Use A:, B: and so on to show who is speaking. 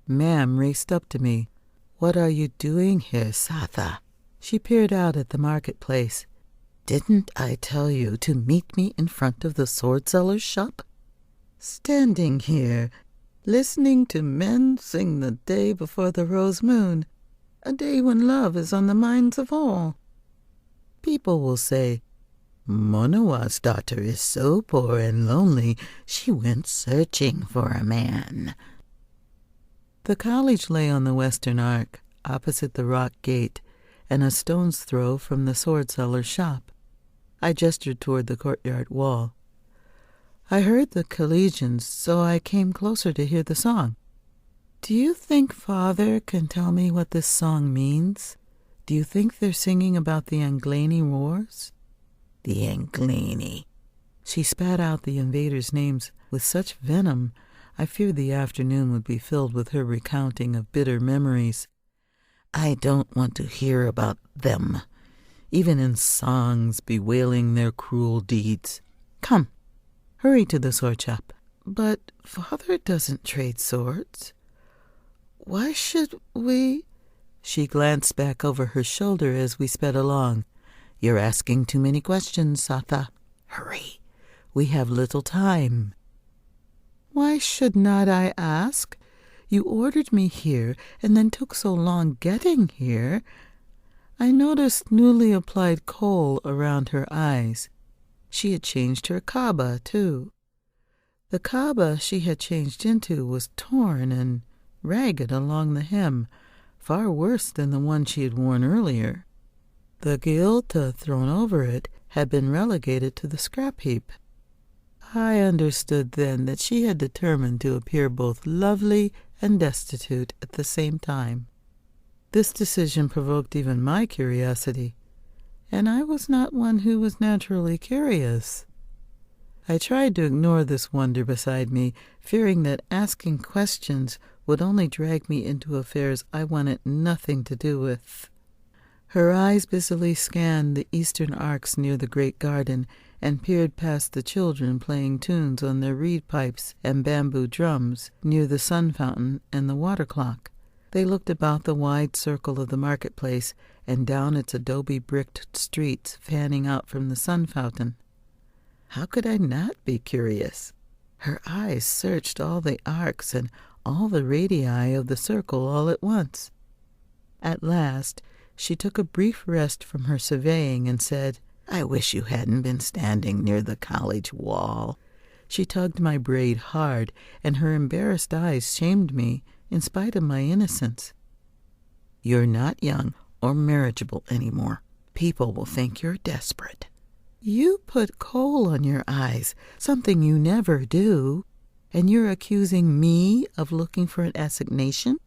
A: Ma'am raced up to me. "What are you doing here, Satha?" She peered out at the marketplace. "Didn't I tell you to meet me in front of the sword seller's shop?" "Standing here, listening to men sing the day before the rose moon, a day when love is on the minds of all. People will say, 'Manoah's daughter is so poor and lonely, she went searching for a man.'" The college lay on the western arc, opposite the rock gate, and a stone's throw from the sword seller's shop. I gestured toward the courtyard wall. I heard the collegians, so I came closer to hear the song. "Do you think Father can tell me what this song means? Do you think they're singing about the Anglani wars?" "The Anglani." She spat out the invaders' names with such venom, I feared the afternoon would be filled with her recounting of bitter memories. "I don't want to hear about them, even in songs bewailing their cruel deeds. Come, hurry to the sword shop." "But Father doesn't trade swords. Why should we?" She glanced back over her shoulder as we sped along. "You're asking too many questions, Satha. Hurry. We have little time." "Why should not I ask? You ordered me here and then took so long getting here." I noticed newly applied kohl around her eyes. She had changed her kaba, too. The kaba she had changed into was torn and ragged along the hem, far worse than the one she had worn earlier. The giota thrown over it had been relegated to the scrap heap. I understood then that she had determined to appear both lovely and destitute at the same time. This decision provoked even my curiosity, and I was not one who was naturally curious. I tried to ignore this wonder beside me, fearing that asking questions would only drag me into affairs I wanted nothing to do with. Her eyes busily scanned the eastern arcs near the great garden and peered past the children playing tunes on their reed pipes and bamboo drums near the sun fountain and the water clock. They looked about the wide circle of the marketplace and down its adobe-bricked streets fanning out from the sun fountain. How could I not be curious? Her eyes searched all the arcs and all the radii of the circle all at once. At last, she took a brief rest from her surveying and said, "I wish you hadn't been standing near the college wall." She tugged my braid hard, and her embarrassed eyes shamed me in spite of my innocence. "You're not young or marriageable anymore. People will think you're desperate." "You put kohl on your eyes, something you never do, and you're accusing me of looking for an assignation?"